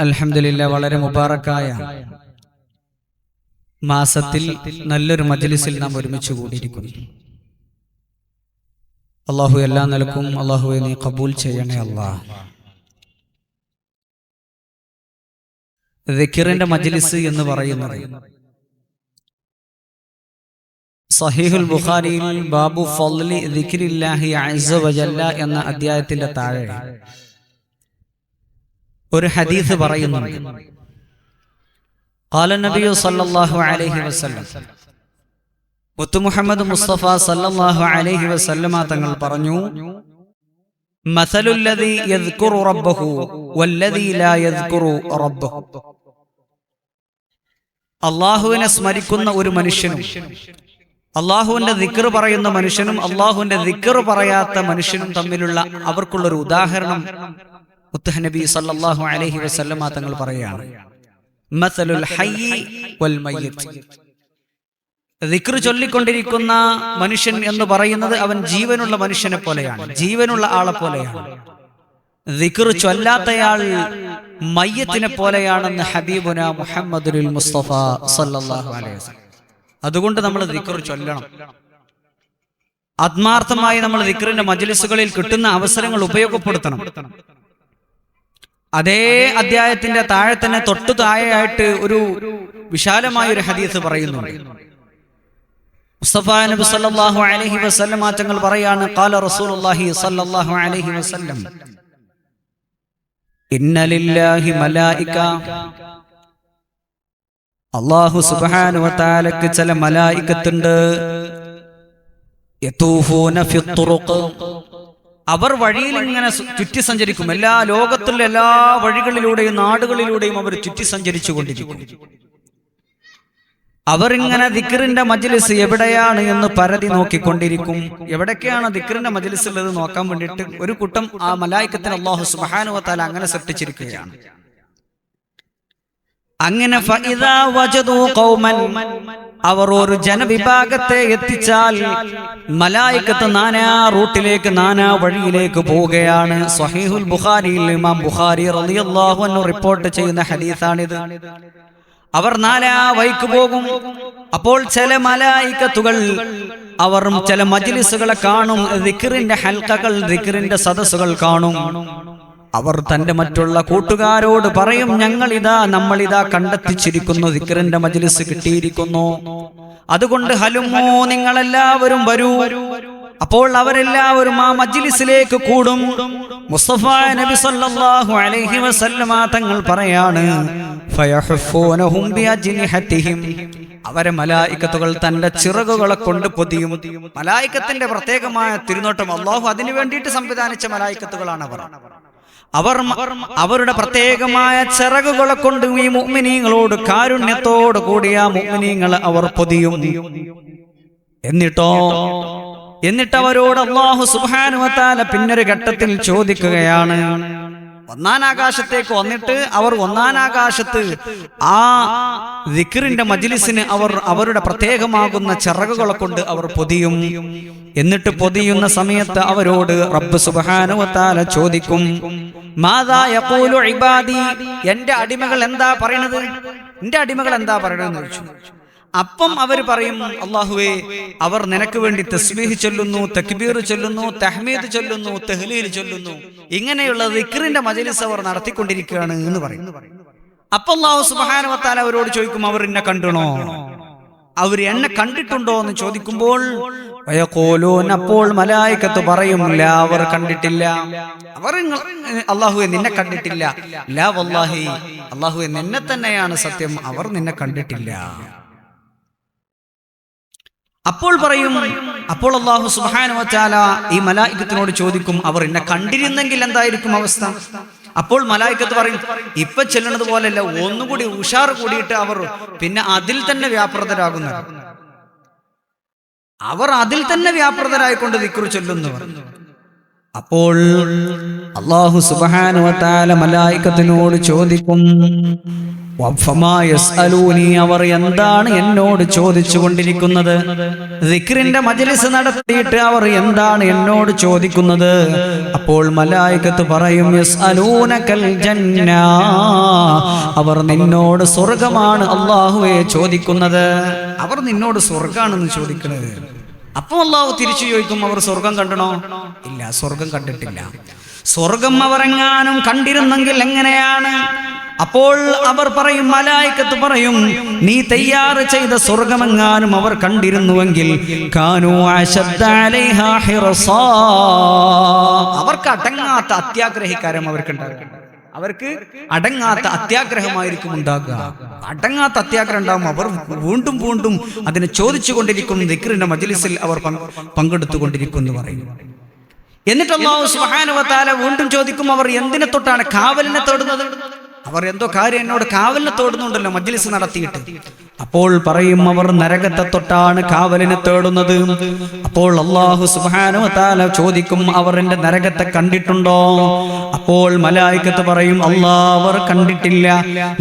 അൽഹംദുലില്ലാഹ് വളരെ മുബാറക്കായ മാസത്തിൽ നല്ലൊരു മജ്ലിസിൽ നാം ഒരുമിച്ച് കൂടിയിരിക്കുന്നു. അല്ലാഹു എല്ലാ നിലക്കും അല്ലാഹുവേ നീ ഖബൂൽ ചെയ്യണേ അല്ലാഹ്. ദിക്റിന്റെ മജ്ലിസ് എന്ന് പറയുന്നത് സഹീഹുൽ ബുഖാരിയിൽ ബാബു ഫളി ദിക്രില്ലാഹി അസ്സ വജല്ല എന്ന അധ്യായത്തിന്റെ താഴെ ഒരു ഹദീസ് പറയുന്നുണ്ട്. ഖാല നബിയു സല്ലല്ലാഹു അലൈഹി വസല്ലം, മുത്തു മുഹമ്മദ് മുസ്തഫ സല്ലല്ലാഹു അലൈഹി വസല്ലമ തങ്ങൾ പറഞ്ഞു, മസലുൽ ലദീ യദ്കുറു റബ്ബഹു വല്ലദീ ലാ യദ്കുറു റബ്ബഹു. അല്ലാഹുവിനെ സ്മരിക്കുന്ന ഒരു മനുഷ്യനും അല്ലാഹുവിന്റെ ദിക്ർ പറയുന്ന മനുഷ്യനും അല്ലാഹുവിന്റെ ദിക്ർ പറയാത്ത മനുഷ്യനും തമ്മിലുള്ള അവർക്കുള്ളൊരു ഉദാഹരണം മുത്തുനബി സല്ലല്ലാഹു അലൈഹി വസല്ലമ തങ്ങൾ പറയുകയാണ്. മസലുൽ ഹയ്യി വൽ മയ്യിത്ത്. ദിക്ർ ചൊല്ലിക്കൊണ്ടിരിക്കുന്ന മനുഷ്യൻ എന്ന് പറയുന്നത് അവൻ ജീവനുള്ള മനുഷ്യനെ പോലെയാണ്, ജീവനുള്ള ആളെ പോലെയാണ്. ദിക്ർ ചൊല്ലാത്തയാൾ മയ്യത്തിനെ പോലെയാണെന്ന് ഹബീബുന മുഹമ്മദുൽ മുസ്തഫ സല്ലല്ലാഹു അലൈഹി വസല്ലം. അതുകൊണ്ട് നമ്മൾ ദിക്ർ ചൊല്ലണം. ആത്മാർത്ഥമായി നമ്മൾ ദിക്റിന്റെ മജ്ലിസുകളിൽ കിട്ടുന്ന അവസരങ്ങൾ ഉപയോഗപ്പെടുത്തണം. അതേ അധ്യായത്തിന്റെ താഴെ തന്നെ തൊട്ടു താഴെയായിട്ട് ഒരു വിശാലമായ ഒരു ഹദീസ് പറയുന്നുണ്ട്. മുസ്തഫ നബി സല്ലല്ലാഹു അലൈഹി വസല്ലം തങ്ങൾ പറയാണ്, ഖാല റസൂലുള്ളാഹി സല്ലല്ലാഹു അലൈഹി വസല്ലം, ഇന്ന ലില്ലാഹി മലായിക. അല്ലാഹു സുബ്ഹാനഹു വ തആലക്ക് ചില മലായികത്തുണ്ട്. യതൂഫൂന ഫിത്തുറുഖ്. അവർ വഴിയിൽ ഇങ്ങനെ ചുറ്റി സഞ്ചരിക്കും. എല്ലാ ലോകത്തുള്ള എല്ലാ വഴികളിലൂടെയും നാടുകളിലൂടെയും അവർ ചുറ്റി സഞ്ചരിച്ചു കൊണ്ടിരിക്കും. അവർ ഇങ്ങനെ ദിക്റിന്റെ മജ്ലിസ് എവിടെയാണ് എന്ന് പരതി നോക്കിക്കൊണ്ടിരിക്കും. എവിടൊക്കെയാണ് ദിക്റിന്റെ മജ്ലിസ് ഉള്ളത് നോക്കാൻ വേണ്ടിയിട്ട് ഒരു കൂട്ടം ആ മലായികത്തിന് അല്ലാഹു സുബ്ഹാനഹു വ തആല അങ്ങനെ സൃഷ്ടിച്ചിരിക്കുകയാണ്. അങ്ങനെ ഫഇദാ വജദൂ ഖൗമൻ, അവർ ഒരു ജനവിഭാഗത്തെ എത്തിച്ചാൽ മലായികത്ത് നാനാ റൂട്ടിലേക്ക് നാനാ വഴിയിലേക്ക് പോവുകയാണ്. സ്വഹീഹുൽ ബുഖാരിയിൽ ഇമാം ബുഖാരി റളിയല്ലാഹു അൻഹു റിപ്പോർട്ട് ചെയ്യുന്ന ഹദീസാണിത്. അവർ നാനാ വഴിക്ക് പോകും. അപ്പോൾ ചില മലായികത്തുകൾ അവർ ചില മജ്ലിസുകളെ കാണും, ദിക്റിന്റെ ഹൽഖകൾ, ദിക്റിന്റെ സദസ്സുകൾ കാണും. അവർ തന്റെ മറ്റുള്ള കൂട്ടുകാരോട് പറയും, നമ്മളിതാ കണ്ടെത്തിച്ചിരിക്കുന്നു, ദിക്റിന്റെ മജ്ലിസ് കിട്ടിയിരിക്കുന്നു. അതുകൊണ്ട് ഹലുമോ, നിങ്ങളെല്ലാവരും വരൂ. അപ്പോൾ അവരെല്ലാവരും ആ മജ്ലിസിലേക്ക് കൂടും. മുസ്തഫ നബി സല്ലല്ലാഹു അലൈഹി വസല്ലമ തങ്ങൾ പറയാണ്, ഫയഹഫൂനഹും ബിഅജ്നിഹതിഹിം. അവരെ മലായികത്തുകൾ തന്റെ ചിറകുകളെ കൊണ്ട് പൊതിയും. മലായികത്തിന്റെ പ്രത്യേകമായ തിരുനോട്ടം, അല്ലാഹു അതിനു വേണ്ടിയിട്ട് സംവിധാനിച്ച മലായികത്തുകളാണ് അവർ. അവരുടെ പ്രത്യേകമായ ചിറകുകളെ കൊണ്ട് ഈ മുഅ്മിനീങ്ങളോട് കാരുണ്യത്തോട് കൂടിയ മുഅ്മിനീങ്ങളെ അവർ പൊതിയും. എന്നിട്ട് അവരോട് അല്ലാഹു സുബ്ഹാനഹു വ തആല പിന്നൊരു ഘട്ടത്തിൽ ചോദിക്കുകയാണ്. ഒന്നാം ആകാശത്തേക്ക് വന്നിട്ട് അവർ ഒന്നാം ആകാശത്ത് ആ ദിക്റിന്റെ മജ്ലിസിന് അവർ അവരുടെ പ്രത്യേകമാകുന്ന ചിറകുകളെ കൊണ്ട് അവർ പൊതിയും. എന്നിട്ട് പൊതിയുന്ന സമയത്ത് അവരോട് റബ്ബ് സുബ്ഹാനഹു വ തആല ചോദിക്കും, മാദാ യഖൂലു ഇബാദി. എന്റെ അടിമകൾ എന്താ പറയണത്, എന്റെ അടിമകൾ എന്താ പറയണതെന്ന് ചോദിച്ചു. അപ്പം അവർ പറയും, അല്ലാഹുവേ, അവർ നിനക്ക് വേണ്ടി തസ്ബീഹ് ചൊല്ലുന്നു, തക്ബീർ ചൊല്ലുന്നു, തഹ്മീദ് ചൊല്ലുന്നു, തഹ്ലീൽ ചൊല്ലുന്നു. ഇങ്ങനെയുള്ള ദിക്റിന്റെ മജ്ലിസ് അവർ നടത്തിക്കൊണ്ടിരിക്കുകയാണ് എന്ന് പറയും. അപ്പോൾ അല്ലാഹു സുബ്ഹാനഹു വ തആല അവരോട് ചോദിക്കും, അവർ എന്നെ കണ്ടണോ, അവർ എന്നെ കണ്ടിട്ടുണ്ടോ എന്ന് ചോദിക്കുമ്പോൾ അപ്പോൾ മലായികത്ത് പറയും, ലാ, അവർ കണ്ടിട്ടില്ല. അവർ അല്ലാഹുവേ നിന്നെ കണ്ടിട്ടില്ല. ലാ വല്ലാഹി, അല്ലാഹുവേ നിന്നെ തന്നെയാണ് സത്യം, അവർ നിന്നെ കണ്ടിട്ടില്ല. അപ്പോൾ അല്ലാഹു സുബ്ഹാനഹു വ തആല ഈ മലായികത്തിനോട് ചോദിക്കും, അവർ എന്നെ കണ്ടിരുന്നെങ്കിൽ എന്തായിരിക്കും അവസ്ഥ? അപ്പോൾ മലായികത്ത് പറയും, ഇപ്പൊ ചെല്ലുന്നത് പോലെയല്ല, ഒന്നുകൂടി ഉഷാർ കൂടിയിട്ട് അവർ പിന്നെ അതിൽ തന്നെ വ്യാപൃതരാകുന്നു. അവർ അതിൽ തന്നെ വ്യാപൃതരായിക്കൊണ്ട് ദിക്ർ ചൊല്ലുന്നു. അപ്പോൾ അല്ലാഹു സുബ്ഹാനഹു വ തആല മലായികത്തിനോട് ചോദിക്കും, വഫമാ യസ്അലൂനി, അവർ എന്താണ് എന്നോട് ചോദിച്ചു കൊണ്ടിരിക്കുന്നത്? ദിക്റിന്റെ മജ്ലിസ് നടത്തിയിട്ട് അവർ എന്താണ് എന്നോട് ചോദിക്കുന്നത്? അപ്പോൾ മലായികത്ത് പറയും യസ്അലൂനകൽ ജന്ന, അവർ നിന്നോട് സ്വർഗമാണ് അല്ലാഹുവേ ചോദിക്കുന്നത്. അവർ നിന്നോട് സ്വർഗാണെന്ന് ചോദിക്കുന്നത്. അപ്പോൾ അല്ലാഹു തിരിച്ചു ചോദിക്കും, അവർ സ്വർഗം കണ്ടണോ? ഇല്ല, സ്വർഗം കണ്ടിട്ടില്ല. സ്വർഗം അവരെങ്ങാനും കണ്ടിരുന്നെങ്കിൽ എങ്ങനെയാണ്? അപ്പോൾ അവർ പറയും, മലായികത്ത് പറയും, നീ തയ്യാറ് ചെയ്ത സ്വർഗമെങ്ങാനും അവർ കണ്ടിരുന്നുവെങ്കിൽ കാനൂ അശദ്ദ അലൈഹാ ഹിർസാ, അവർക്ക് അടങ്ങാത്ത അത്യാഗ്രഹിക്കാരം അവർക്കുണ്ടാകും. അവർക്ക് അടങ്ങാത്ത അത്യാഗ്രഹമായിരിക്കും ഉണ്ടാകുക. അടങ്ങാത്ത അത്യാഗ്രഹം ഉണ്ടാകും. അവർ വീണ്ടും വീണ്ടും അതിനെ ചോദിച്ചു കൊണ്ടിരിക്കും. ദിക്റിന്റെ മജ്ലിസിൽ അവർ പങ്കെടുത്തുകൊണ്ടിരിക്കും എന്ന് പറയും. എന്നിട്ട് അല്ലാഹു സുബ്ഹാനഹു വ തആല വീണ്ടും ചോദിക്കും, അവർ എന്തിനെ തൊട്ടാണ് കാവലിനെ തേടുന്നത്? അവർ എന്തോ കാര്യം എന്നോട് കാവലിനെ തേടുന്നുണ്ടല്ലോ മജ്ലിസ് നടത്തിയിട്ട്. അപ്പോൾ പറയും, അവർ നരകത്തെ തൊട്ടാണ് കാവലിനെ തേടുന്നത്. അപ്പോൾ അല്ലാഹു സുബ്ഹാനഹു വ തആല ചോദിക്കും, അവർ എന്റെ നരകത്തെ കണ്ടിട്ടുണ്ടോ? അപ്പോൾ മലായികത്ത് പറയും, അവർ കണ്ടിട്ടില്ല,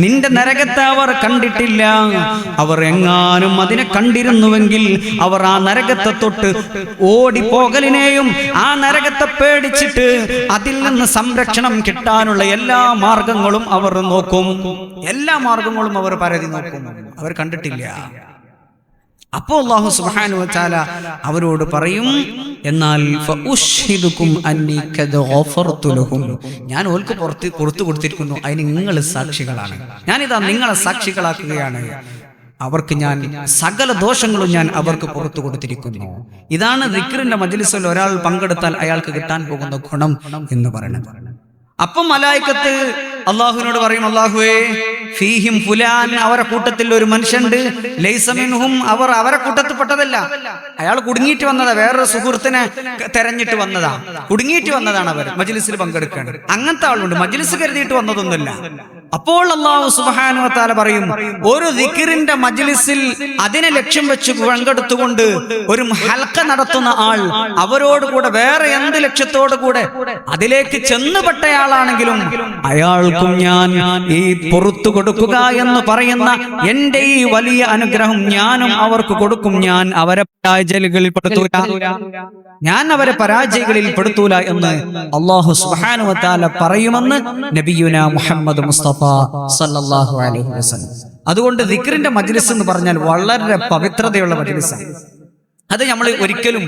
നിന്റെ നരകത്തെ അവർ കണ്ടിട്ടില്ല. അവർ എങ്ങാനും അതിനെ കണ്ടിരുന്നുവെങ്കിൽ അവർ ആ നരകത്തെ തൊട്ട് ഓടിപ്പോകലിനെയും ആ നരകത്തെ പേടിച്ചിട്ട് അതിൽ നിന്ന് സംരക്ഷണം കിട്ടാനുള്ള എല്ലാ മാർഗങ്ങളും അവർ നോക്കും. എല്ലാ മാർഗങ്ങളും അവർ പരതി നോക്കും. അവർ കണ്ടിട്ടില്ല. അപ്പോൾ അല്ലാഹു സുബ്ഹാനഹു വ തആല അവരോട് പറയും, എന്നാൽ ഫഉശ്ഹിദുകും അന്നി ഖദ് ഗഫർതു ലഹും, ഞാൻ ഓൾക്ക് പുറത്തു കൊടുത്തിരിക്കുന്നു, അതിന് നിങ്ങൾ സാക്ഷികളാണ്. ഞാനിതാ നിങ്ങളെ സാക്ഷികളാക്കുകയാണ്. അവർക്ക് ഞാൻ സകല ദോഷങ്ങളും ഞാൻ അവർക്ക് പുറത്തു കൊടുത്തിരിക്കുന്നു. ഇതാണ് ദിക്റിന്റെ മജ്ലിസിൽ ഒരാൾ പങ്കെടുത്താൽ അയാൾക്ക് കിട്ടാൻ പോകുന്ന ഗുണം എന്ന് പറയുന്നത്. അപ്പം മലായികത്ത് അള്ളാഹുവിനോട് പറയും, അല്ലാഹുവേ ഫീഹിം ഫുലാൻ, അവരെ കൂട്ടത്തിൽ ഒരു മനുഷ്യണ്ട്, ലൈസ മിൻഹും, അവർ അവരെ കൂട്ടത്തിൽ പെട്ടതല്ല. അയാൾ കുടുങ്ങിയിട്ട് വന്നതാ, വേറൊരു സുഹൃത്തിനെ തെരഞ്ഞിട്ട് വന്നതാ, കുടുങ്ങിയിട്ട് വന്നതാണ്. അവർ മജ്ലിസിൽ പങ്കെടുക്കാൻ അങ്ങനത്തെ ആളുണ്ട്, മജ്ലിസ് കരുതിയിട്ട് വന്നതൊന്നുമില്ല. അപ്പോൾ അല്ലാഹു സുബ്ഹാനഹു വ തആല പറയും, ഒരു ദിക്റിന്റെ മജ്ലിസിൽ അതിനെ ലക്ഷ്യം വെച്ച് പങ്കെടുത്തുകൊണ്ട് ഒരു ഹൽഖ നടത്തുന്ന ആൾ, അവരോട് കൂടെ വേറെ എന്ത് ലക്ഷ്യത്തോടു കൂടെ അതിലേക്ക് ചെന്നുപെട്ടയാളാണെങ്കിലും അയാൾക്കും ഞാൻ ഈ പുറത്തു കൊടുക്കുക എന്ന് പറയുന്ന എന്റെ ഈ വലിയ അനുഗ്രഹം ഞാനും അവർക്ക് കൊടുക്കും. ഞാൻ അവരെ പരാജയങ്ങളിൽ പെടുത്തൂല എന്ന് അല്ലാഹു സുബ്ഹാനഹു വ തആല പറയുമെന്ന് നബിയുനാ മുഹമ്മദ് മുസ്തഫ സല്ലല്ലാഹു അലൈഹി വസല്ലം. അതുകൊണ്ട് ദിക്റിന്റെ മജ്ലിസ് എന്ന് പറഞ്ഞാൽ വളരെ പവിത്രതയുള്ള മജ്ലിസാണ്. അത് നമ്മൾ ഒരിക്കലും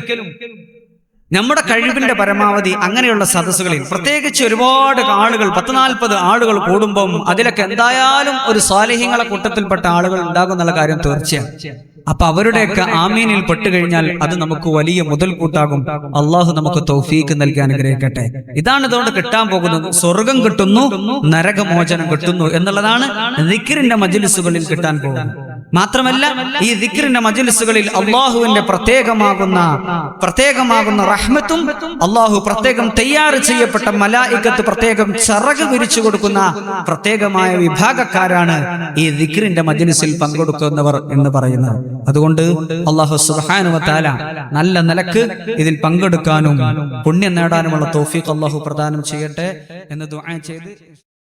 നമ്മുടെ കഴിവിന്റെ പരമാവധി അങ്ങനെയുള്ള സദസ്സുകളിൽ, പ്രത്യേകിച്ച് ഒരുപാട് ആളുകൾ 10-40 ആളുകൾ കൂടുമ്പം അതിലൊക്കെ എന്തായാലും ഒരു സ്വാലിഹീങ്ങളെ കൂട്ടത്തിൽപ്പെട്ട ആളുകൾ ഉണ്ടാകുന്നുള്ള കാര്യം തീർച്ചയാണ്. അപ്പൊ അവരുടെയൊക്കെ ആമീനിൽ പെട്ടുകഴിഞ്ഞാൽ അത് നമുക്ക് വലിയ മുതൽക്കൂട്ടാകും. അള്ളാഹു നമുക്ക് തൗഫീക്ക് നൽകി അനുഗ്രഹിക്കട്ടെ. ഇതാണ് ഇതുകൊണ്ട് കിട്ടാൻ പോകുന്നത്. സ്വർഗം കിട്ടുന്നു, നരകമോചനം കിട്ടുന്നു എന്നുള്ളതാണ് ദിക്റിന്റെ മജ്ലിസുകളിൽ കിട്ടാൻ പോകുന്നത്. മാത്രമല്ല, ഈ ദിക്റിന്റെ മജ്ലിസുകളിൽ അള്ളാഹുവിന്റെ പ്രത്യേകമാകുന്ന റഹ്മത്തും, അള്ളാഹു പ്രത്യേകം തയ്യാറ് ചെയ്യപ്പെട്ട മലായികത്ത് പ്രത്യേകം ചിറക് വിരിച്ചു കൊടുക്കുന്ന പ്രത്യേകമായ വിഭാഗക്കാരാണ് ഈ ദിക്റിന്റെ മജ്ലിസിൽ പങ്കെടുക്കുന്നവർ എന്ന് പറയുന്നത്. അതുകൊണ്ട് അല്ലാഹു സുബ്ഹാനഹു വ തആല നല്ല നിലക്ക് ഇതിൽ പങ്കെടുക്കാനും പുണ്യം നേടാനുമുള്ള തൗഫീഖ് അല്ലാഹു പ്രദാനം ചെയ്യട്ടെ എന്ന് ദുആ ചെയ്ത്